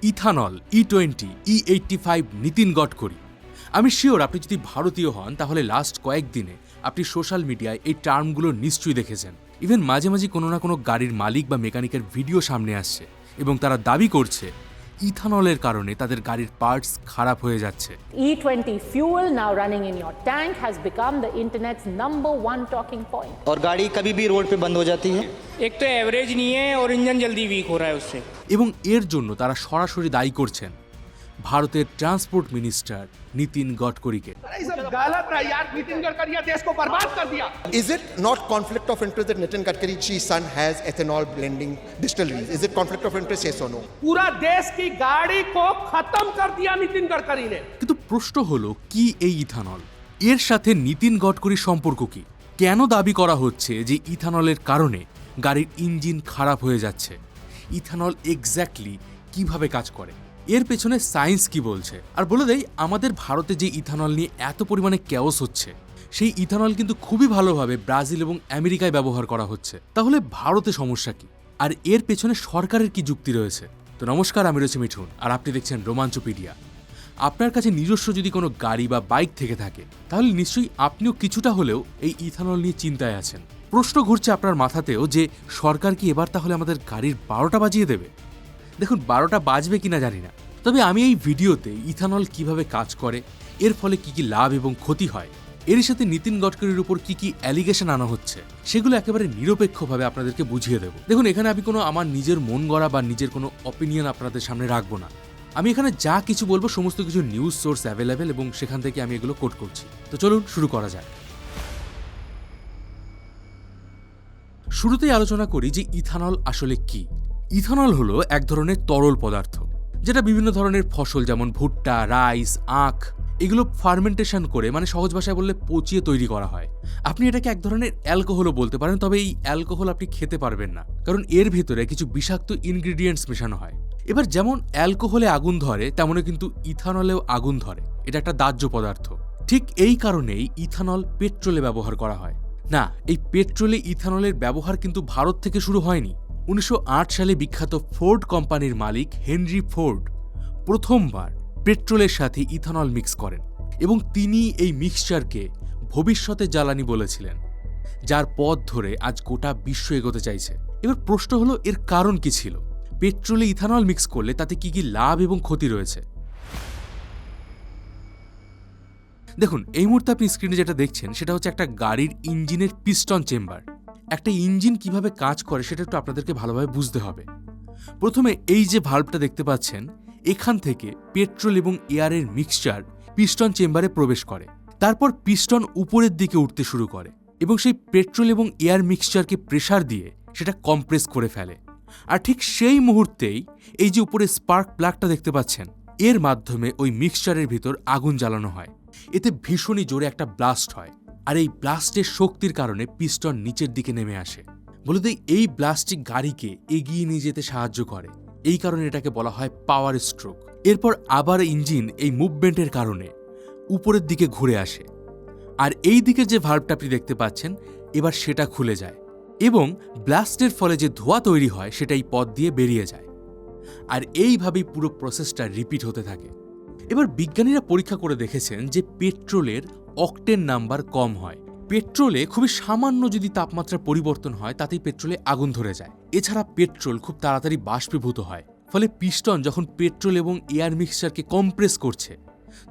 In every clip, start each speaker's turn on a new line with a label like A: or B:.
A: Ethanol, E20, E85, Nitin Gadkari. আমি sure আপনি যদি ভারতীয় হন তাহলে লাস্ট কয়েকদিনে আপনি সোশ্যাল মিডিয়ায় এই টার্মগুলো নিশ্চয়ই দেখেছেন। ইভেন মাঝে মাঝে কোনো না কোনো গাড়ির মালিক বা মেকানিকের ভিডিও সামনে আসছে এবং তারা দাবি করছে ইথানলের কারণে তাদের গাড়ির পার্টস খারাপ হয়ে যাচ্ছে।
B: E20 fuel now running in your tank has become the internet's #1 talking point.
C: और गाड़ी कभी भी रोड पे बंद हो जाती है।
D: एक तो एवरेज नहीं है और इंजन जल्दी वीक हो रहा है उससे।
A: এবং এর জন্য তারা সরাসরি দায়ী করছেন ভারতের ট্রান্সপোর্ট মিনিস্টার নীতিন গডকরিকে।
E: Is it not conflict of interest that Nitin Gadkari's son has ethanol blending distilleries? Is it conflict of interest, yes or no?
F: पूरा देश की गाड़ी को खत्म कर दिया नितिन गडकरी ने।
A: কিন্তু প্রশ্ন হলো কি এই ইথানল, এর সাথে নীতিন গডকরির সম্পর্ক কি? কেন দাবি করা হচ্ছে যে ইথানলের কারণে গাড়ির ইঞ্জিন খারাপ হয়ে যাচ্ছে? ইথানল এক্স্যাক্টলি কিভাবে কাজ করে, এর পেছনে সায়েন্স কি বলছে? আর বলে দেই, আমাদের ভারতে যে ইথানল নিয়ে এত পরিমাণে ক্যাওস হচ্ছে, সেই ইথানল কিন্তু খুবই ভালোভাবে ব্রাজিল এবং আমেরিকায় ব্যবহার করা হচ্ছে। তাহলে ভারতে সমস্যা কি, আর এর পেছনে সরকারের কি যুক্তি রয়েছে? তো নমস্কার, আমি রয়েছি মিঠুন আর আপনি দেখছেন রোমাঞ্চপিডিয়া। আপনার কাছে নিজস্ব যদি কোনো গাড়ি বা বাইক থেকে থাকে তাহলে নিশ্চয়ই আপনিও কিছুটা হলেও এই ইথানল নিয়ে চিন্তায় আছেন। প্রশ্ন ঘুরছে আপনার মাথাতেও যে সরকার কি এবার তাহলে আমাদের গাড়ির 12টা বাজিয়ে দেবে? দেখুন, 12টা বাজবে কিনা জানি না, তবে আমি এই ভিডিওতে ইথানল কিভাবে কাজ করে, এর ফলে কি কি লাভ এবং ক্ষতি হয়, এর সাথে নীতিন গডকরির উপর কি কি অ্যালিগেশন আনা হচ্ছে, সেগুলো একেবারে নিরপেক্ষভাবে আপনাদেরকে বুঝিয়ে দেব। দেখুন, এখানে আমি কোনো আমার নিজের মন গড়া বা নিজের কোনো অপিনিয়ন আপনাদের সামনে রাখবো না। আমি এখানে যা কিছু বলবো সমস্ত কিছু নিউজ সোর্স অ্যাভেলেবেল এবং সেখান থেকে আমি এগুলো কোট করছি। তো চলুন শুরু করা যাক। শুরুতেই আলোচনা করি যে ইথানল আসলে কি। ইথানল হলো এক ধরনের তরল পদার্থ যেটা বিভিন্ন ধরনের ফসল যেমন ভুট্টা, রাইস, আখ এগুলো ফার্মেন্টেশন করে, মানে সহজ ভাষায় বললে পচিয়ে তৈরি করা হয়। আপনি এটাকে এক ধরনের অ্যালকোহলও বলতে পারেন, তবে এই অ্যালকোহল আপনি খেতে পারবেন না, কারণ এর ভেতরে কিছু বিষাক্ত ইনগ্রিডিয়েন্টস মেশানো হয়। এবার যেমন অ্যালকোহলে আগুন ধরে তেমনই কিন্তু ইথানলেও আগুন ধরে, এটা একটা দাহ্য পদার্থ। ঠিক এই কারণেই ইথানল পেট্রোলে ব্যবহার করা হয়। না, এই পেট্রোলে ইথানলের ব্যবহার কিন্তু ভারত থেকে শুরু হয়নি। 1908 সালে বিখ্যাত ফোর্ড কোম্পানির মালিক হেনরি ফোর্ড প্রথমবার পেট্রোলের সাথে ইথানল মিক্স করেন এবং তিনি এই মিক্সচারকে ভবিষ্যতে জ্বালানি বলেছিলেন, যার পথ ধরে আজ গোটা বিশ্ব এগোতে চাইছে। এবার প্রশ্ন হলো, এর কারণ কি ছিল? পেট্রোলে ইথানল মিক্স করলে তাতে কি কি লাভ এবং ক্ষতি রয়েছে? দেখুন, এই মুহূর্তে আপনি স্ক্রিনে যেটা দেখছেন সেটা হচ্ছে একটা গাড়ির ইঞ্জিনের পিস্টন চেম্বার। একটা ইঞ্জিন কিভাবে কাজ করে সেটা একটু আপনাদেরকে ভালোভাবে বুঝতে হবে। প্রথমে এই যে ভাল্বটা দেখতে পাচ্ছেন, এখান থেকে পেট্রোল এবং এয়ারের মিক্সচার পিস্টন চেম্বারে প্রবেশ করে। তারপর পিস্টন উপরের দিকে উঠতে শুরু করে এবং সেই পেট্রোল এবং এয়ার মিক্সচারকে প্রেসার দিয়ে সেটা কম্প্রেস করে ফেলে। আর ঠিক সেই মুহূর্তেই এই যে উপরে স্পার্ক প্লাগটা দেখতে পাচ্ছেন, এর মাধ্যমে ওই মিক্সচারের ভিতর আগুন জ্বালানো হয়। এতে ভীষণই জোরে একটা ব্লাস্ট হয়, আর এই ব্লাস্টের শক্তির কারণে পিস্টন নিচের দিকে নেমে আসে। বলে দিই, এই ব্লাস্টিক গাড়িকে এগিয়ে নিয়ে যেতে সাহায্য করে, এই কারণে এটাকে বলা হয় পাওয়ার স্ট্রোক। এরপর আবার ইঞ্জিন এই মুভমেন্টের কারণে উপরের দিকে ঘুরে আসে, আর এই দিকে যে ভাল্বটা আপনি দেখতে পাচ্ছেন এবার সেটা খুলে যায় এবং ব্লাস্টের ফলে যে ধোঁয়া তৈরি হয় সেটা এই পথ দিয়ে বেরিয়ে যায়। আর এইভাবেই পুরো প্রসেসটা রিপিট হতে থাকে। এবার বিজ্ঞানীরা পরীক্ষা করে দেখেছেন যে পেট্রোলের অকটেন নাম্বার কম হয়। পেট্রোলে খুবই সামান্য যদি তাপমাত্রা পরিবর্তন হয় তাতেই পেট্রোলে আগুন ধরে যায়। এছাড়া পেট্রোল খুব তাড়াতাড়ি বাষ্পীভূত হয়, ফলে পিস্টন যখন পেট্রোল এবং এয়ার মিক্সচারকে কম্প্রেস করছে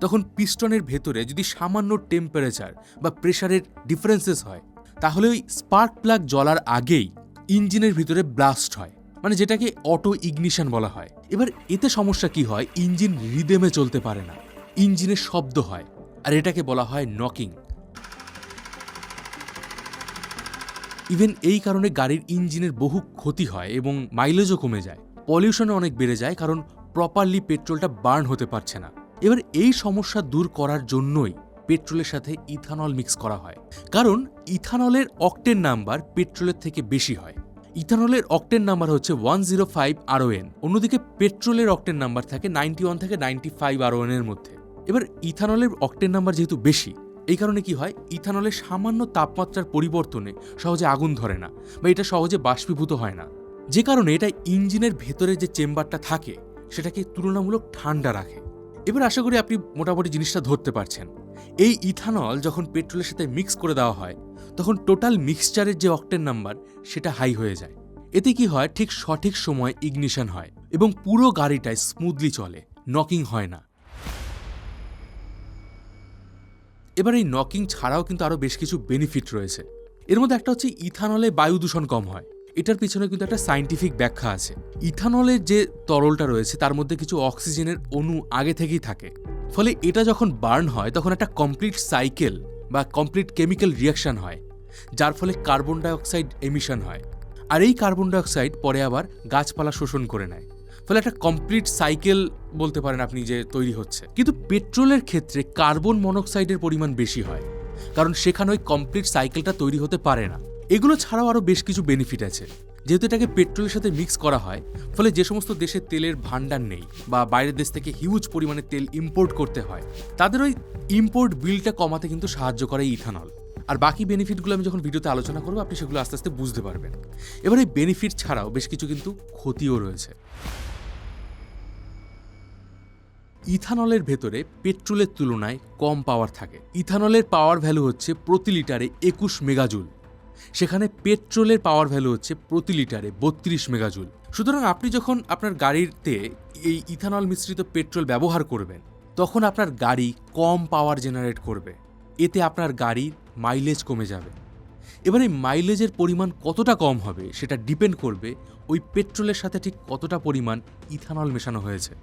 A: তখন পিস্টনের ভেতরে যদি সামান্য টেম্পারেচার বা প্রেসারের ডিফারেন্সেস হয় তাহলে ওই স্পার্ক প্লাগ জ্বলার আগেই ইঞ্জিনের ভিতরে ব্লাস্ট হয়, মানে যেটাকে অটো ইগনিশন বলা হয়। এবার এতে সমস্যা কি হয়, ইঞ্জিন রিদেমে চলতে পারে না, ইঞ্জিনের শব্দ হয়, আর এটাকে বলা হয় নকিং। ইভেন এই কারণে গাড়ির ইঞ্জিনের বহু ক্ষতি হয় এবং মাইলেজও কমে যায়, পলিউশনও অনেক বেড়ে যায়, কারণ প্রপারলি পেট্রোলটা বার্ন হতে পারছে না। এবার এই সমস্যা দূর করার জন্যই পেট্রোলের সাথে ইথানল মিক্স করা হয়, কারণ ইথানলের অকটেন নাম্বার পেট্রোলের থেকে বেশি হয়। ইথানলের অকটেন নাম্বার হচ্ছে 105 RON, অন্যদিকে পেট্রোলের অকটেন নাম্বার থাকে 91 থেকে 95 RON এর মধ্যে। এবার ইথানলের অকটেন নাম্বার যেহেতু বেশি, এই কারণে কি হয়, ইথানলের সামান্য তাপমাত্রার পরিবর্তনে সহজে আগুন ধরে না বা এটা সহজে বাষ্পীভূত হয় না, যে কারণে এটা ইঞ্জিনের ভেতরে যে চেম্বারটা থাকে সেটাকে তুলনামূলক ঠান্ডা রাখে। এবার আশা করি আপনি মোটামুটি জিনিসটা ধরতে পারছেন। এই ইথানল যখন পেট্রোলের সাথে মিক্স করে দেওয়া হয় তখন টোটাল মিক্সচারের যে অক্টেন নাম্বার সেটা হাই হয়ে যায়। এতে কি হয়, ঠিক সঠিক সময় ইগনিশন হয় এবং পুরো গাড়িটায় স্মুথলি চলে, নকিং হয় না। এবার এই নকিং ছাড়াও কিন্তু আরও বেশ কিছু বেনিফিট রয়েছে। এর মধ্যে একটা হচ্ছে ইথানলে বায়ু দূষণ কম হয়। এটার পিছনে কিন্তু একটা সায়েন্টিফিক ব্যাখ্যা আছে। ইথানলের যে তরলটা রয়েছে তার মধ্যে কিছু অক্সিজেনের অণু আগে থেকেই থাকে, ফলে এটা যখন বার্ন হয় তখন একটা কমপ্লিট সাইকেল বা কমপ্লিট কেমিক্যাল রিয়াকশন হয়, যার ফলে কার্বন ডাইঅক্সাইড এমিশন হয়। আর এই কার্বন ডাইঅক্সাইড পরে আবার গাছপালা শোষণ করে নেয়, ফলে একটা কমপ্লিট সাইকেল বলতে পারেন আপনি যে তৈরি হচ্ছে। কিন্তু পেট্রোলের ক্ষেত্রে কার্বন মনোক্সাইডের পরিমাণ বেশি হয়, কারণ সেখানে ওই কমপ্লিট সাইকেলটা তৈরি হতে পারে না। এগুলো ছাড়াও আরও বেশ কিছু বেনিফিট আছে। যেহেতু এটাকে পেট্রোলের সাথে মিক্স করা হয়, ফলে যে সমস্ত দেশে তেলের ভান্ডার নেই বা বাইরের দেশ থেকে হিউজ পরিমাণে তেল ইম্পোর্ট করতে হয়, তাদের ওই ইম্পোর্ট বিলটা কমাতে কিন্তু সাহায্য করে ইথানল। আর বাকি বেনিফিটগুলো আমি যখন ভিডিওতে আলোচনা করবো আপনি সেগুলো আস্তে আস্তে বুঝতে পারবেন। এবার এই বেনিফিট ছাড়াও বেশ কিছু কিন্তু ক্ষতিও রয়েছে। ইথানলের ভেতরে পেট্রোলের তুলনায় কম পাওয়ার থাকে। ইথানলের পাওয়ার ভ্যালু হচ্ছে প্রতি লিটারে 21 মেগাজুল, সেখানে পেট্রোলের পাওয়ার ভ্যালু হচ্ছে প্রতি লিটারে 32 মেগাজুল। সুতরাং আপনি যখন আপনার গাড়িতে এই ইথানল মিশ্রিত পেট্রোল ব্যবহার করবেন তখন আপনার গাড়ি কম পাওয়ার জেনারেট করবে, এতে আপনার গাড়ির মাইলেজ কমে যাবে। এবার এই মাইলেজের পরিমাণ কতটা কম হবে সেটা ডিপেন্ড করবে ওই পেট্রোলের সাথে ঠিক কতটা পরিমাণ ইথানল মেশানো হয়েছে।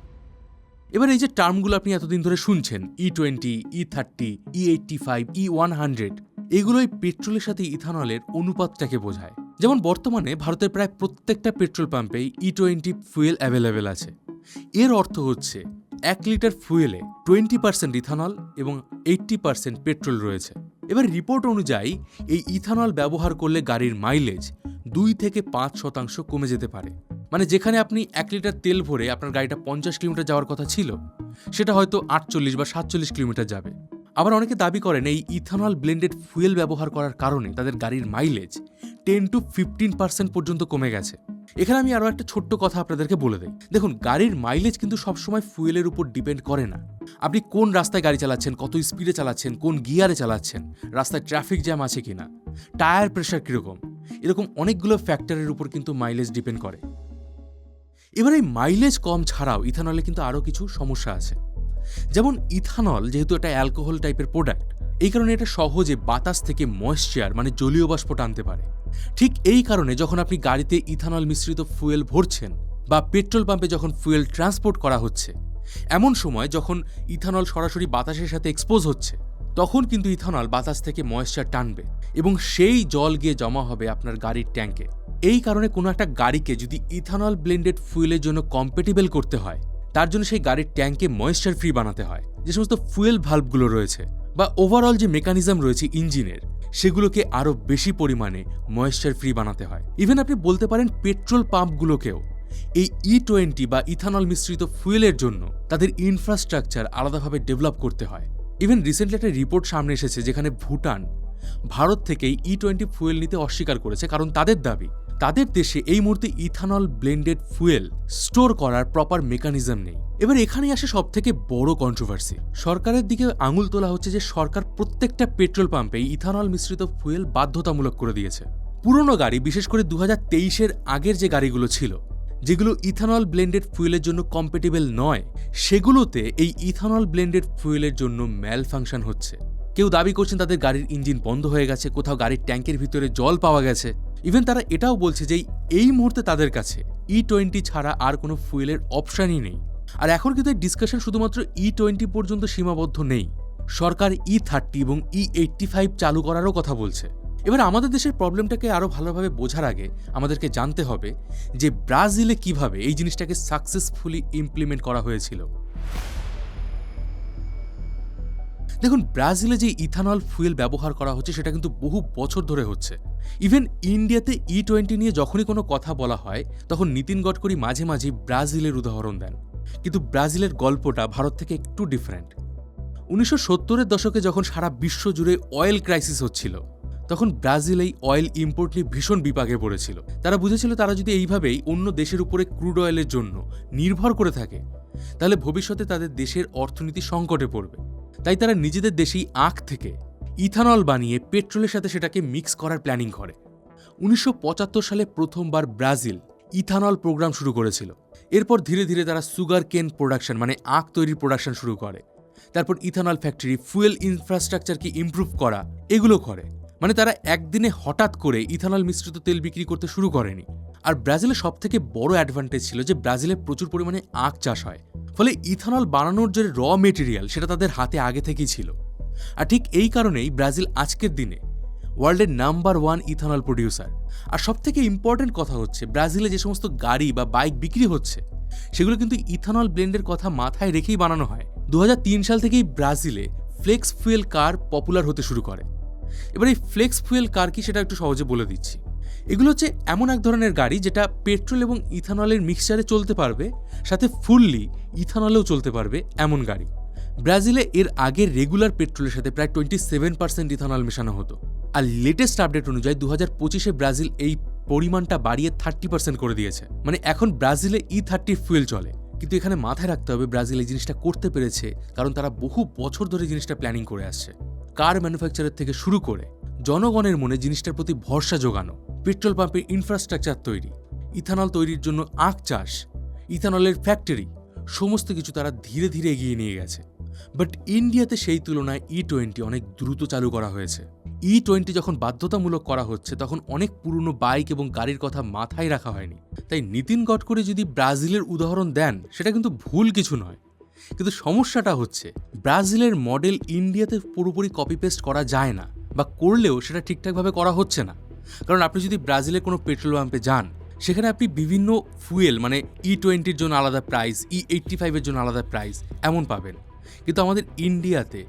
A: এবার এই যে টার্মগুলো আপনি এতদিন ধরে শুনছেন, E20, E30, E85, E100, এগুলোই পেট্রোলের সাথে ইথানলের অনুপাতটাকে বোঝায়। যেমন বর্তমানে ভারতের প্রায় প্রত্যেকটা পেট্রোল পাম্পেই E20 ফুয়েল অ্যাভেলেবেল আছে। এর অর্থ হচ্ছে 1 লিটার ফুয়েলে 20% ইথানল এবং 80% পেট্রোল রয়েছে। এবার রিপোর্ট অনুযায়ী এই ইথানল ব্যবহার করলে গাড়ির মাইলেজ 2 থেকে 5% কমে যেতে পারে। মানে যেখানে আপনি 1 লিটার তেল ভরে আপনার গাড়িটা 50 কিলোমিটার যাওয়ার কথা ছিল, সেটা হয়তো 48 বা 47 কিলোমিটার যাবে। আবার অনেকে দাবি করেন এই ইথানল ব্লেন্ডেড ফুয়েল ব্যবহার করার কারণে তাদের গাড়ির মাইলেজ 10 to 15% পর্যন্ত কমে গেছে। এখানে আমি আরও একটা ছোট্ট কথা আপনাদেরকে বলে দিই। দেখুন, গাড়ির মাইলেজ কিন্তু সবসময় ফুয়েলের উপর ডিপেন্ড করে না। আপনি কোন রাস্তায় গাড়ি চালাচ্ছেন, কত স্পিডে চালাচ্ছেন, কোন গিয়ারে চালাচ্ছেন, রাস্তায় ট্রাফিক জ্যাম আছে কিনা, টায়ার প্রেশার কীরকম, এরকম অনেকগুলো ফ্যাক্টরের উপর কিন্তু মাইলেজ ডিপেন্ড করে। এবার এই মাইলেজ কম ছাড়াও ইথানলে কিন্তু আরও কিছু সমস্যা আছে। যেমন ইথানল যেহেতু একটা অ্যালকোহল টাইপের প্রোডাক্ট, এই কারণে এটা সহজে বাতাস থেকে ময়েশ্চার মানে জলীয় বাষ্প টানতে পারে। ঠিক এই কারণে যখন আপনি গাড়িতে ইথানল মিশ্রিত ফুয়েল ভরছেন বা পেট্রোল পাম্পে যখন ফুয়েল ট্রান্সপোর্ট করা হচ্ছে, এমন সময় যখন ইথানল সরাসরি বাতাসের সাথে এক্সপোজ হচ্ছে, তখন কিন্তু ইথানল বাতাস থেকে ময়েশ্চার টানবে এবং সেই জল গিয়ে জমা হবে আপনার গাড়ির ট্যাঙ্কে। এই কারণে কোনো একটা গাড়িকে যদি ইথানল ব্লেন্ডেড ফুয়েলের জন্য কম্প্যাটিবল করতে হয়, তার জন্য সেই গাড়ির ট্যাঙ্কে ময়েশ্চার ফ্রি বানাতে হয়। যে সমস্ত ফুয়েল ভাল্বগুলো রয়েছে বা ওভারঅল যে মেকানিজম রয়েছে ইঞ্জিনের, সেগুলোকে আরও বেশি পরিমাণে ময়েশ্চার ফ্রি বানাতে হয়। ইভেন আপনি বলতে পারেন পেট্রোল পাম্পগুলোকেও এই E20 বা ইথানল মিশ্রিত ফুয়েলের জন্য তাদের ইনফ্রাস্ট্রাকচার আলাদাভাবে ডেভেলপ করতে হয়। ইভেন রিসেন্টলি একটা রিপোর্ট সামনে এসেছে যেখানে ভুটান ভারত থেকেই E20 ফুয়েল নিতে অস্বীকার করেছে, কারণ তাদের দাবি তাদের দেশে এই মুহূর্তে ইথানল ব্লেন্ডেড ফুয়েল স্টোর করার প্রপার মেকানিজম নেই। এবার এখানেই আসে সব থেকে বড় কন্ট্রোভার্সি। সরকারের দিকে আঙুল তোলা হচ্ছে যে সরকার প্রত্যেকটা পেট্রোল পাম্পে ইথানল মিশ্রিত ফুয়েল বাধ্যতামূলক করে দিয়েছে। পুরনো গাড়ি, বিশেষ করে 2023-এর আগের যে গাড়িগুলো ছিল, যেগুলো ইথানল ব্লেন্ডেড ফুয়েলের জন্য কম্প্যাটিবল নয়, সেগুলোতে এই ইথানল ব্লেন্ডেড ফুয়েলের জন্য ম্যাল ফাংশন হচ্ছে। কেউ দাবি করছেন তাদের গাড়ির ইঞ্জিন বন্ধ হয়ে গেছে, কোথাও গাড়ির ট্যাঙ্কের ভিতরে জল পাওয়া গেছে। ইভেন তারা এটাও বলছে যে এই মুহূর্তে তাদের কাছে E20 ছাড়া আর কোনো ফুয়েলের অপশানই নেই। আর এখন কিন্তু এই ডিসকাশন শুধুমাত্র E20 পর্যন্ত সীমাবদ্ধ নেই, সরকার E30 এবং E85 চালু করারও কথা বলছে। এবার আমাদের দেশের প্রবলেমটাকে আরও ভালোভাবে বোঝার আগে আমাদেরকে জানতে হবে যে ব্রাজিলে কিভাবে এই জিনিসটাকে সাকসেসফুলি ইমপ্লিমেন্ট করা হয়েছিল। দেখুন, ব্রাজিলে যে ইথানল ফুয়েল ব্যবহার করা হচ্ছে সেটা কিন্তু বহু বছর ধরে হচ্ছে। ইভেন ইন্ডিয়াতে E20 নিয়ে যখনই কোনো কথা বলা হয় তখন নীতিন গডকরি মাঝে মাঝে ব্রাজিলের উদাহরণ দেন, কিন্তু ব্রাজিলের গল্পটা ভারত থেকে একটু ডিফারেন্ট। 1970-এর দশকে যখন সারা বিশ্ব জুড়ে অয়েল ক্রাইসিস হচ্ছিল, তখন ব্রাজিল এই অয়েল ইম্পোর্ট নিয়ে ভীষণ বিপাকে পড়েছিল। তারা বুঝেছিল তারা যদি এইভাবেই অন্য দেশের উপরে ক্রুড অয়েলের জন্য নির্ভর করে থাকে তাহলে ভবিষ্যতে তাদের দেশের অর্থনীতি সংকটে পড়বে। তাই তারা নিজেদের দেশেই আখ থেকে ইথানল বানিয়ে পেট্রোলের সাথে সেটাকে মিক্স করার প্ল্যানিং করে। 1975 সালে প্রথমবার ব্রাজিল ইথানল প্রোগ্রাম শুরু করেছিল। এরপর ধীরে ধীরে তারা সুগার কেন প্রোডাকশন মানে আখ তৈরির প্রোডাকশন শুরু করে। তারপর ইথানল ফ্যাক্টরি, ফুয়েল ইনফ্রাস্ট্রাকচারকে ইমপ্রুভ করা, এগুলো করে। মানে তারা একদিনে হঠাৎ করে ইথানল মিশ্রিত তেল বিক্রি করতে শুরু করেনি। আর ব্রাজিলের সবথেকে বড় অ্যাডভান্টেজ ছিল যে ব্রাজিলে প্রচুর পরিমাণে আখ চাষ হয়, ফলে ইথানল বানানোর যে র মেটেরিয়াল সেটা তাদের হাতে আগে থেকেই ছিল। আর ঠিক এই কারণেই ব্রাজিল আজকের দিনে ওয়ার্ল্ডের নাম্বার 1 ইথানল প্রডিউসার। আর সবথেকে ইম্পর্টেন্ট কথা হচ্ছে ব্রাজিলে যে সমস্ত গাড়ি বা বাইক বিক্রি হচ্ছে সেগুলো কিন্তু ইথানল ব্লেন্ডের কথা মাথায় রেখেই বানানো হয়। 2003 সাল থেকেই ব্রাজিলে ফ্লেক্স ফুয়েল কার পপুলার হতে শুরু করে। এবার এই ফ্লেক্স ফুয়েল কার কি সেটা একটু সহজে বলে দিচ্ছি। এগুলো হচ্ছে এমন এক ধরনের গাড়ি যেটা পেট্রোল এবং ইথানলের মিক্সচারে চলতে পারবে, সাথে ফুললি ইথানলেও চলতে পারবে এমন গাড়ি। ব্রাজিলে এর আগে রেগুলার পেট্রোলের সাথে প্রায় 27% ইথানল মেশানো হতো। আর লেটেস্ট আপডেট অনুযায়ী 2025-এ ব্রাজিল এই পরিমাণটা বাড়িয়ে 30% করে দিয়েছে। মানে এখন ব্রাজিলে E30 ফুয়েল চলে। কিন্তু এখানে মাথায় রাখতে হবে ব্রাজিল এই জিনিসটা করতে পেরেছে কারণ তারা বহু বছর ধরে জিনিসটা প্ল্যানিং করে আসছে। কার ম্যানুফ্যাকচারের থেকে শুরু করে জনগণের মনে জিনিসটার প্রতি ভরসা জোগানো, পেট্রোল পাম্পের ইনফ্রাস্ট্রাকচার তৈরি, ইথানল তৈরির জন্য আখ চাষ, ইথানলের ফ্যাক্টরি, সমস্ত কিছু তারা ধীরে ধীরে এগিয়ে নিয়ে গেছে। বাট ইন্ডিয়াতে সেই তুলনায় E20 অনেক দ্রুত চালু করা হয়েছে। E20 যখন বাধ্যতামূলক করা হচ্ছে তখন অনেক পুরনো বাইক এবং গাড়ির কথা মাথায় রাখা হয়নি। তাই নীতিন গডকরি যদি ব্রাজিলের উদাহরণ দেন সেটা কিন্তু ভুল কিছু নয়। কিন্তু সমস্যাটা হচ্ছে ব্রাজিলের মডেল ইন্ডিয়াতে পুরোপুরি কপি পেস্ট করা যায় না, বা করলেও সেটা ঠিকঠাকভাবে করা হচ্ছে না। কারণ আপনি যদি ব্রাজিলের কোনো পেট্রোল পাম্পে যান সেখানে আপনি বিভিন্ন ফুয়েল মানে E20-র জন্য আলাদা প্রাইস, E85-এর জন্য আলাদা প্রাইস এমন পাবেন। কিন্তু আমাদের ইন্ডিয়াতে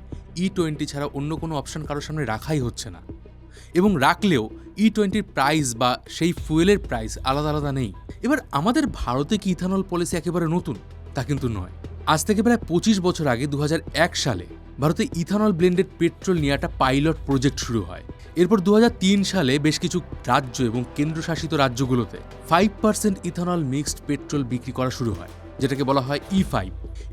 A: E20 ছাড়া অন্য কোনো অপশন কারোর সামনে রাখাই হচ্ছে না, এবং রাখলেও E20-র প্রাইস বা সেই ফুয়েলের প্রাইস আলাদা আলাদা নেই। এবার আমাদের ভারতে কি ইথানল পলিসি একেবারে নতুন? তা কিন্তু নয়। আজ থেকে প্রায় 25 বছর আগে 2001 সালে ভারতে ইথানল ব্লেন্ডেড পেট্রোল নিয়ে একটা পাইলট প্রজেক্ট শুরু হয়। এরপর 2003 সালে বেশ কিছু রাজ্য এবং কেন্দ্রশাসিত রাজ্যগুলোতে 5% ইথানল মিক্সড পেট্রোল বিক্রি করা শুরু হয়, যেটাকে বলা হয় E5।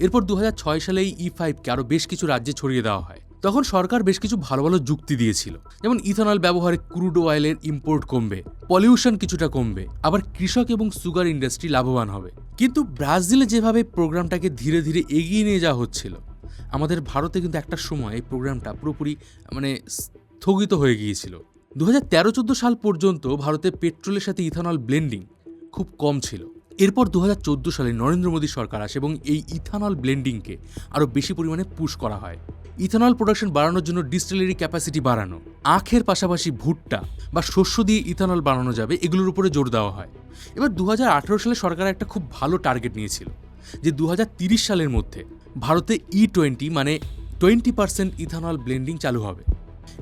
A: এরপর 2006 সালে এই E5-কে আরও বেশ কিছু রাজ্যে ছড়িয়ে দেওয়া হয়। তখন সরকার বেশ কিছু ভালো ভালো যুক্তি দিয়েছিল, যেমন ইথানল ব্যবহারে ক্রুড অয়েলের ইম্পোর্ট কমবে, পলিউশন কিছুটা কমবে, আবার কৃষক এবং সুগার ইন্ডাস্ট্রি লাভবান হবে। কিন্তু ব্রাজিলে যেভাবে প্রোগ্রামটাকে ধীরে ধীরে এগিয়ে নিয়ে যাওয়া হচ্ছিল, আমাদের ভারতে কিন্তু একটা সময় এই প্রোগ্রামটা পুরোপুরি স্থগিত হয়ে গিয়েছিল। 2013-14 সাল পর্যন্ত ভারতে পেট্রোলের সাথে ইথানল ব্লেন্ডিং খুব কম ছিল। এরপর 2014 সালে নরেন্দ্র মোদী সরকার আসে এবং এই ইথানল ব্লেন্ডিংকে আরও বেশি পরিমাণে পুশ করা হয়। ইথানল প্রোডাকশন বাড়ানোর জন্য ডিস্টিলারি ক্যাপাসিটি বাড়ানো, আখের পাশাপাশি ভুট্টা বা শস্য দিয়ে ইথানল বানানো যাবে এগুলোর উপরে জোর দেওয়া হয়। এবার 2018 সালে সরকার একটা খুব ভালো টার্গেট নিয়েছিল যে 2030 সালের মধ্যে ভারতে E20 মানে 20% ইথানল ব্লেন্ডিং চালু হবে।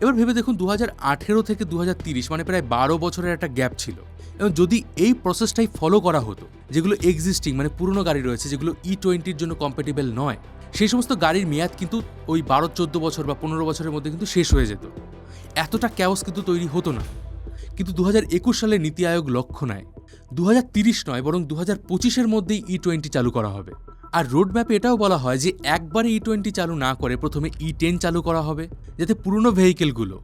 A: এবার ভেবে দেখুন 2018 থেকে 2030 মানে প্রায় 12 বছরের একটা গ্যাপ ছিল, এবং যদি এই প্রসেসটাই ফলো করা হতো, যেগুলো এক্সিস্টিং মানে পুরনো গাড়ি রয়েছে যেগুলো E20-র জন্য কম্প্যাটেবল নয়, সেই সমস্ত গাড়ির মেয়াদ কিন্তু ওই 12-14 বছর বা 15 বছরের মধ্যে কিন্তু শেষ হয়ে যেত। এতটা ক্যাওস কিন্তু তৈরি হতো না। কিন্তু 2021 সালে নীতি আয়োগ লক্ষ্য নেয় 2030 নয় বরং 2025-এর মধ্যেই E20 চালু করা হবে। আর রোডম্যাপে এটাও বলা হয় যে একবারে E20 চালু না করে প্রথমে E10 চালু করা হবে, যাতে পুরনো ভেহিকেলগুলো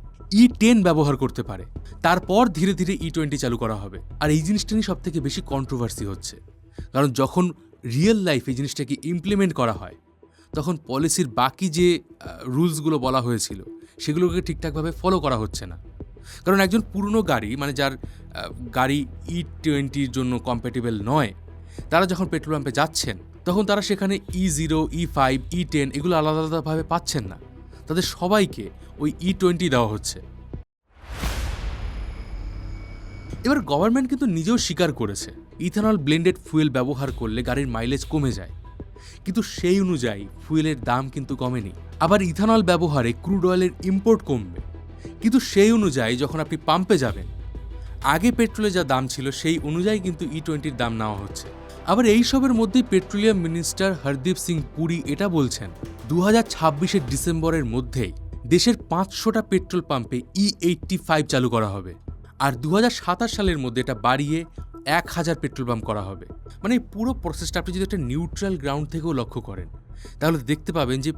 A: E10 ব্যবহার করতে পারে। তারপর ধীরে ধীরে E20 চালু করা হবে। আর এই জিনিসটা নিয়ে সবথেকে বেশি কন্ট্রোভার্সি হচ্ছে, কারণ যখন রিয়েল লাইফে এই জিনিসটাকে ইমপ্লিমেন্ট করা হয় তখন পলিসির বাকি যে রুলসগুলো বলা হয়েছিল সেগুলোকে ঠিকঠাকভাবে ফলো করা হচ্ছে না। কারণ একজন পুরনো গাড়ি মানে যার গাড়ি E20-র জন্য কম্প্যাটেবল নয়, তারা যখন পেট্রোল পাম্পে যাচ্ছেন তখন তারা সেখানে E0, E5, E10 এগুলো আলাদা আলাদাভাবে পাচ্ছেন না, তাদের সবাইকে ওই E20 দেওয়া হচ্ছে। এবার গভর্নমেন্ট কিন্তু নিজেও স্বীকার করেছে ইথানল ব্লেন্ডেড ফুয়েল ব্যবহার করলে গাড়ির মাইলেজ কমে যায়, কিন্তু সেই অনুযায়ী ফুয়েলের দাম কিন্তু কমেনি। আবার ইথানল ব্যবহারে ক্রুড অয়েলের ইম্পোর্ট কমবে, কিন্তু সেই অনুযায়ী যখন আপনি পাম্পে যাবেন আগে পেট্রোলে যা দাম ছিল সেই অনুযায়ী কিন্তু E20-র দাম নেওয়া হচ্ছে। আবার এই সবের মধ্যেই পেট্রোলিয়াম মিনিস্টার হরদীপ সিং পুরী এটা বলছেন 2026-এর ডিসেম্বরের মধ্যেই দেশের 500টা পেট্রোল পাম্পে E85 চালু করা হবে, আর 2027 সালের মধ্যে এটা বাড়িয়ে 1000 পেট্রোল পাম্প করা হবে। মানে এই পুরো প্রসেসটা আপনি যদি একটা নিউট্রাল গ্রাউন্ড থেকেও লক্ষ্য করেন তাহলে দেখতে পাবেন যে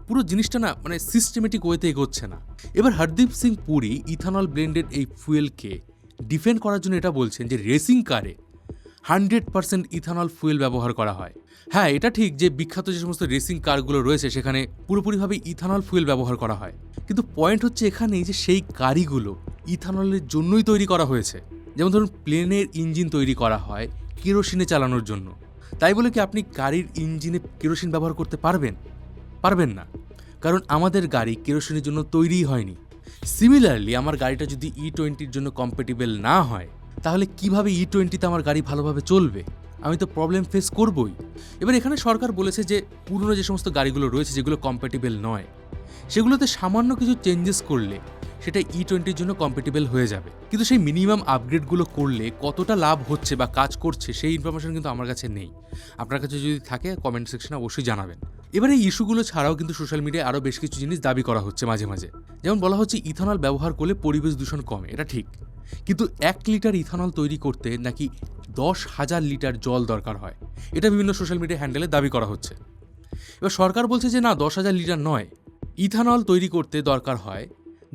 A: পুরো জিনিসটা না মানে সিস্টেমেটিক ওয়েতে এগোচ্ছে না। এবার হরদীপ সিং পুরী ইথানল ব্লেন্ডেড এই ফুয়েলকে ডিফেন্ড করার জন্য এটা বলছেন যে রেসিং কারে 100% ইথানল ফুয়েল ব্যবহার করা হয়। হ্যাঁ, এটা ঠিক যে বিখ্যাত যে সমস্ত রেসিং কারগুলো রয়েছে সেখানে পুরোপুরিভাবে ইথানল ফুয়েল ব্যবহার করা হয়, কিন্তু পয়েন্ট হচ্ছে এখানেই যে সেই গাড়িগুলো ইথানলের জন্যই তৈরি করা হয়েছে। যেমন ধরুন প্লেনের ইঞ্জিন তৈরি করা হয় কেরোসিনে চালানোর জন্য, তাই বলে কি আপনি গাড়ির ইঞ্জিনে কেরোসিন ব্যবহার করতে পারবেন না, কারণ আমাদের গাড়ি কেরোসিনের জন্য তৈরিই হয়নি। সিমিলারলি আমার গাড়িটা যদি E20-র জন্য কম্প্যাটিবল না হয় তাহলে কিভাবে E20-তে আমার গাড়ি ভালোভাবে চলবে? আমি তো প্রবলেম ফেস করবই। এবার এখানে সরকার বলেছে যে পুরনো যে সমস্ত গাড়িগুলো রয়েছে যেগুলো কম্প্যাটিবল নয় সেগুলোতে সামান্য কিছু চেঞ্জেস করলে সেটা E20-র জন্য কম্প্যাটিবল হয়ে যাবে, কিন্তু সেই মিনিমাম আপগ্রেডগুলো করলে কতটা লাভ হচ্ছে বা কাজ করছে সেই ইনফরমেশন কিন্তু আমার কাছে নেই। আপনার কাছে যদি থাকে কমেন্ট সেকশনে অবশ্যই জানাবেন। এবার এই ইস্যুগুলো ছাড়াও কিন্তু সোশ্যাল মিডিয়ায় আরও বেশ কিছু জিনিস দাবি করা হচ্ছে মাঝে মাঝে। যেমন বলা হচ্ছে ইথানল ব্যবহার করলে পরিবেশ দূষণ কমে, এটা ঠিক, কিন্তু 1 লিটার ইথানল তৈরি করতে নাকি 10,000 লিটার জল দরকার হয়, এটা বিভিন্ন সোশ্যাল মিডিয়া হ্যান্ডেলে দাবি করা হচ্ছে। এবার সরকার বলছে যে না, 10,000 লিটার নয়, ইথানল তৈরি করতে দরকার হয়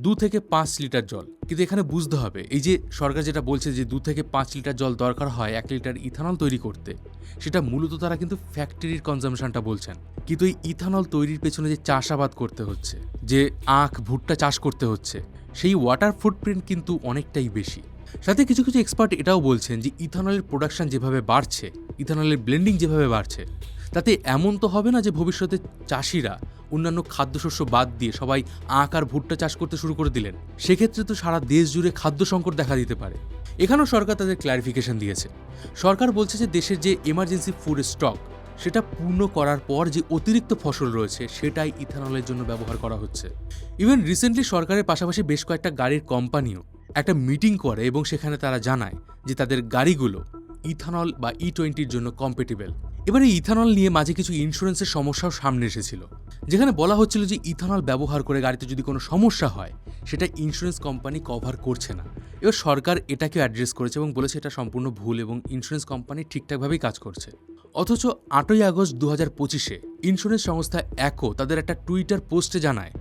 A: 2 থেকে 5 লিটার জল। কিন্তু এখানে বুঝতে হবে এই যে সরকার যেটা বলছে যে 2 থেকে 5 লিটার জল দরকার হয় 1 লিটার ইথানল তৈরি করতে, সেটা মূলত তারা কিন্তু ফ্যাক্টরির কনজামশনটা বলছেন। কিন্তু এই ইথানল তৈরির পেছনে যে চাষাবাদ করতে হচ্ছে, যে আখ ভুট্টা চাষ করতে হচ্ছে, সেই ওয়াটার ফুটপ্রিন্ট কিন্তু অনেকটাই বেশি। সাথে কিছু কিছু এক্সপার্ট এটাও বলছেন যে ইথানলের প্রোডাকশন যেভাবে বাড়ছে, ইথানলের ব্লেন্ডিং যেভাবে বাড়ছে, তাতে এমন তো হবে না যে ভবিষ্যতে চাষিরা অন্যান্য খাদ্যশস্য বাদ দিয়ে সবাই আখ আর ভুট্টা চাষ করতে শুরু করে দিলেন। সেক্ষেত্রে তো সারা দেশ জুড়ে খাদ্য সংকট দেখা দিতে পারে। এখানেও সরকার তাদের ক্ল্যারিফিকেশন দিয়েছে। সরকার বলছে যে দেশের যে এমার্জেন্সি ফুড স্টক সেটা পূর্ণ করার পর যে অতিরিক্ত ফসল রয়েছে সেটাই ইথানলের জন্য ব্যবহার করা হচ্ছে। ইভেন রিসেন্টলি সরকারের পাশাপাশি বেশ কয়েকটা গাড়ির কোম্পানিও একটা মিটিং করে এবং সেখানে তারা জানায় যে তাদের গাড়িগুলো ইথানল বা E20-র জন্য কম্প্যাটিবল। এবারে ইথানল নিয়ে মাঝে কিছু ইন্স্যুরেন্সের সমস্যাও সামনে এসেছিল, যেখানে বলা হচ্ছিল যে ইথানল ব্যবহার করে গাড়িতে যদি কোনো সমস্যা হয় সেটা ইন্স্যুরেন্স কোম্পানি কভার করছে না। এবার সরকার এটাকে অ্যাড্রেস করেছে এবং বলেছে এটা সম্পূর্ণ ভুল এবং ইন্স্যুরেন্স কোম্পানি ঠিকঠাকভাবেই কাজ করছে। অথচ 8ই আগস্ট 2025-এ ইন্স্যুরেন্স সংস্থা অ্যাকো তাদের একটা টুইটার পোস্টে জানায়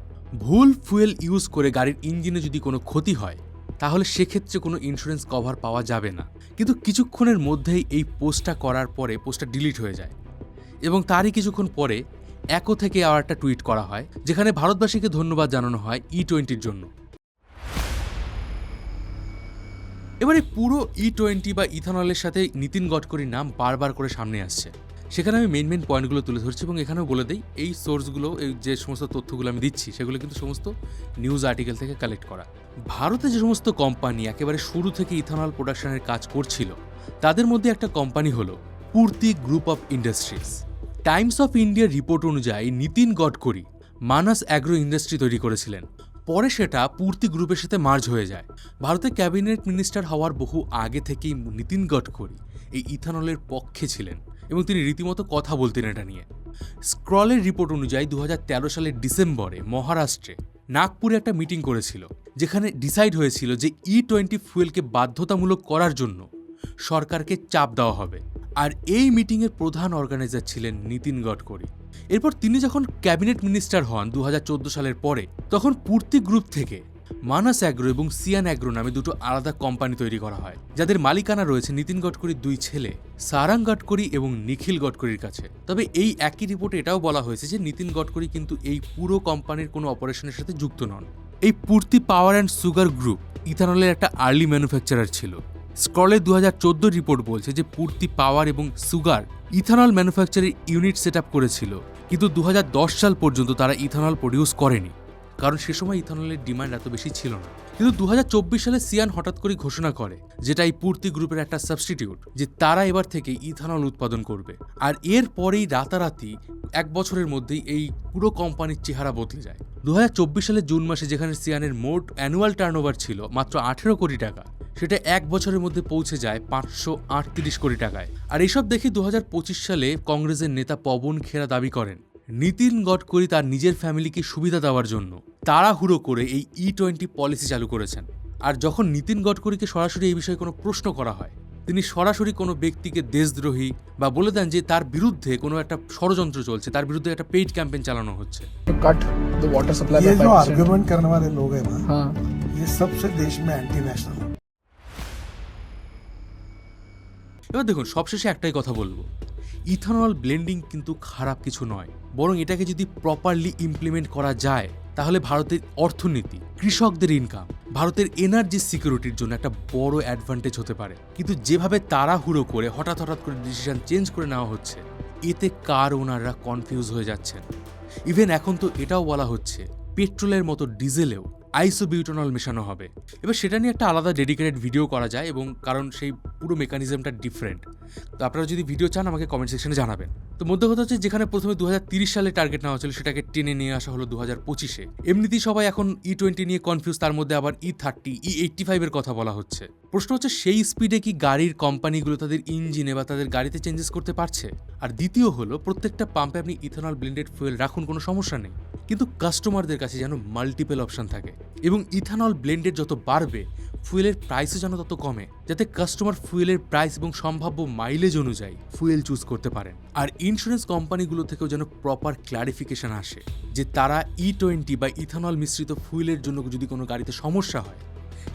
A: ভুল ফুয়েল ইউজ করে গাড়ির ইঞ্জিনে যদি কোনো ক্ষতি হয় তাহলে সেক্ষেত্রে কোনো ইন্স্যুরেন্স কভার পাওয়া যাবে না। কিন্তু কিছুক্ষণের মধ্যেই এই পোস্টটা করার পরে পোস্টটা ডিলিট হয়ে যায় এবং তারই কিছুক্ষণ পরে অ্যাকো থেকে আর একটা টুইট করা হয় যেখানে ভারতবাসীকে ধন্যবাদ জানানো হয় E20-র জন্য। এবারে পুরো E20 বা ইথানলের সাথে নীতিন গডকরির নাম বারবার করে সামনে আসছে। সেখানে আমি মেইন পয়েন্টগুলো তুলে ধরছি এবং এখানেও বলে দিই এই সোর্সগুলো, এই যে সমস্ত তথ্যগুলো আমি দিচ্ছি সেগুলো কিন্তু সমস্ত নিউজ আর্টিকেল থেকে কালেক্ট করা। ভারতে যে সমস্ত কোম্পানি একেবারে শুরু থেকে ইথানল প্রোডাকশনের কাজ করছিল তাদের মধ্যে একটা কোম্পানি হলো পূর্তি group of industries. Times of ইন্ডিয়ার রিপোর্ট অনুযায়ী নীতিন গডকরি মানাস অ্যাগ্রো ইন্ডাস্ট্রি তৈরি করেছিলেন, পরে সেটা পূর্তি গ্রুপের সাথে মার্জ হয়ে যায়। ভারতের ক্যাবিনেট মিনিস্টার হওয়ার বহু আগে থেকেই নীতিন গডকরি এই ইথানলের পক্ষে ছিলেন এবং তিনি রীতিমতো কথা বলতেন এটা নিয়ে। স্ক্রলের রিপোর্ট অনুযায়ী 2013 সালের ডিসেম্বরে মহারাষ্ট্রে নাগপুরে একটা মিটিং করেছিল যেখানে ডিসাইড হয়েছিল যে E20 ফুয়েলকে বাধ্যতামূলক করার জন্য সরকারকে চাপ দেওয়া হবে, আর এই মিটিংয়ের প্রধান অর্গানাইজার ছিলেন নীতিন গডকরি। এরপর তিনি যখন ক্যাবিনেট মিনিস্টার হন 2014 সালের পরে, তখন পূর্তি গ্রুপ থেকে মানাস অ্যাগ্রো এবং সিয়ান অ্যাগ্রো নামে দুটো আলাদা কোম্পানি তৈরি করা হয়, যাদের মালিকানা রয়েছে নীতিন গডকরির 2 ছেলে সারাং গডকরি এবং নিখিল গডকরির কাছে। তবে এই একই রিপোর্টে এটাও বলা হয়েছে যে নীতিন গডকরি কিন্তু এই পুরো কোম্পানির কোনো অপারেশনের সাথে যুক্ত নন। এই পূর্তি পাওয়ার অ্যান্ড সুগার গ্রুপ ইথানলের একটা আর্লি ম্যানুফ্যাকচারার ছিল। স্ক্রলের 2014 রিপোর্ট বলছে যে পূর্তি পাওয়ার এবং সুগার ইথানল ম্যানুফ্যাকচারের ইউনিট সেট আপ করেছিল, কিন্তু 2010 সাল পর্যন্ত তারা ইথানল প্রডিউস করেনি, কারণ সে সময় ইথানলের ডিমান্ড এত বেশি ছিল না। কিন্তু 2024 সালে সিয়ান হঠাৎ করে ঘোষণা করে, যেটা এই পূর্তি গ্রুপের একটা সাবস্টিটিউট, যে তারা এবার থেকে ইথানল উৎপাদন করবে। আর এর পরেই রাতারাতি 1 বছরের মধ্যেই এই পুরো কোম্পানির চেহারা বদলে যায়। 2024 সালের জুন মাসে যেখানে সিয়ানের মোট অ্যানুয়াল টার্নওভার ছিল মাত্র 18 কোটি টাকা, সেটা 1 বছরের মধ্যে পৌঁছে যায় 538 কোটি টাকায়। আর এইসব দেখে 2025 সালে কংগ্রেসের নেতা পবন খেরা দাবি করেন নীতিন গডকরি তার নিজের ফ্যামিলিকে সুবিধা দেওয়ার জন্য তাড়াহুড়ো করে এই E20 পলিসি চালু করেছেন। আর যখন নীতিন গডকরিকে সরাসরি এই বিষয়ে কোনো প্রশ্ন করা হয়, তিনি সরাসরি কোনো ব্যক্তিকে দেশদ্রোহী বা বলে দেন যে তার বিরুদ্ধে কোনো একটা ষড়যন্ত্র চলছে, তার বিরুদ্ধে একটা পেইড ক্যাম্পেইন চালানো হচ্ছে।
G: कट द वाटर सप्लाई
H: ये
G: by
H: जो
G: 5%।
H: आर्गुमेंट करने वाले लोग हैं ना,
G: हाँ
H: ये सबसे देश में एंटी नेशनल है।
A: এবার দেখুন, সবশেষে একটাই কথা বলবো, ইথানল ব্লেন্ডিং কিন্তু খারাপ কিছু নয়, বরং এটাকে যদি প্রপারলি ইমপ্লিমেন্ট করা যায় তাহলে ভারতের অর্থনীতি, কৃষকদের ইনকাম, ভারতের এনার্জি সিকিউরিটির জন্য একটা বড় অ্যাডভান্টেজ হতে পারে। কিন্তু যেভাবে তাড়াহুড়ো করে হঠাৎ করে ডিসিশন চেঞ্জ করে নেওয়া হচ্ছে, এতে কার ওনাররা কনফিউজ হয়ে যাচ্ছেন। ইভেন এখন তো এটাও বলা হচ্ছে পেট্রোলের মতো ডিজেলেও আইসোবিউটানল মেশানো হবে। এবার সেটা নিয়ে একটা আলাদা ডেডিকেটেড ভিডিও করা যায়, এবং কারণ সেই পুরো মেকানিজমটা ডিফারেন্ট। তো আপনারা যদি ভিডিও চান আমাকে কমেন্ট সেকশনে জানাবেন। তো মধ্য কথা হচ্ছে, যেখানে প্রথমে 2030 সালে টার্গেট নেওয়া হচ্ছিল সেটাকে টেনে নিয়ে আসা হলো 2025-এ। এমনিতেই সবাই এখন E20 নিয়ে কনফিউজ, তার মধ্যে আবার E30, E85 এর কথা বলা হচ্ছে। প্রশ্ন হচ্ছে, সেই স্পিডে কি গাড়ির কোম্পানিগুলো তাদের ইঞ্জিনে বা তাদের গাড়িতে চেঞ্জেস করতে পারছে? আর দ্বিতীয় হলো, প্রত্যেকটা পাম্পে আপনি ইথানল ব্লেন্ডেড ফুয়েল রাখুন, কোনো সমস্যা নেই, কিন্তু কাস্টমারদের কাছে যেন মাল্টিপল অপশন থাকে, এবং ইথানল ব্লেন্ডেড যত বাড়বে ফুয়েলের প্রাইসও যেন তত কমে, যাতে কাস্টমার ফুয়েলের প্রাইস এবং সম্ভাব্য মাইলেজ অনুযায়ী ফুয়েল চুজ করতে পারেন। আর ইন্স্যুরেন্স কোম্পানিগুলো থেকেও যেন প্রপার ক্লারিফিকেশন আসে যে তারা E20 বা ইথানল মিশ্রিত ফুয়েলের জন্য যদি কোনো গাড়িতে সমস্যা হয়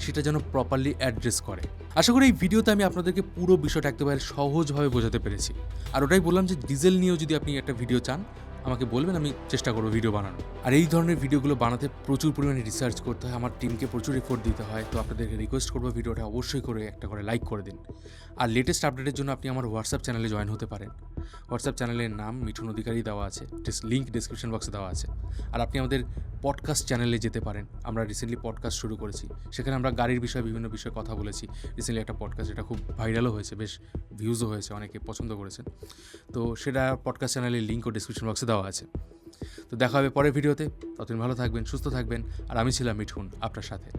A: সেটা যেন প্রপারলি অ্যাড্রেস করে। আশা করি এই ভিডিওতে আমি আপনাদেরকে পুরো বিষয়টা একেবারে সহজভাবে বোঝাতে পেরেছি। আর ওটাই বললাম যে ডিজেল নিয়েও যদি আপনি একটা ভিডিও চান আমাকে বলবেন, আমি চেষ্টা করবো ভিডিও বানানো। আর এই ধরনের ভিডিওগুলো বানাতে প্রচুর পরিমাণে রিসার্চ করতে হয়, আমার টিমকে প্রচুর এফোর্ট দিতে হয়। তো আপনাদেরকে রিকোয়েস্ট করবো ভিডিওটা অবশ্যই করে একটা করে লাইক করে দিন। আর লেটেস্ট আপডেটের জন্য আপনি আমার হোয়াটসঅ্যাপ চ্যানেলে জয়েন হতে পারেন। হোয়াটসঅ্যাপ চ্যানেলের নাম মিঠুন অধিকারী দেওয়া আছে, লিঙ্ক ডিসক্রিপশন বক্সে দেওয়া আছে। আর আপনি আমাদের পডকাস্ট চ্যানেলে যেতে পারেন। আমরা রিসেন্টলি পডকাস্ট শুরু করেছি, সেখানে আমরা গাড়ির বিষয়ে বিভিন্ন বিষয়ে কথা বলেছি। রিসেন্টলি একটা পডকাস্ট, যেটা খুব ভাইরালও হয়েছে, বেশ ভিউজও হয়েছে, অনেকে পছন্দ করেছেন। তো সেটা পডকাস্ট চ্যানেলের লিঙ্কও ডিসক্রিপশন বক্সে দেওয়া আছে। তো দেখা হবে পরের ভিডিওতে। ততদিন ভালো থাকবেন, সুস্থ থাকবেন। আর আমি ছিলাম মিঠুন আপনার সাথে।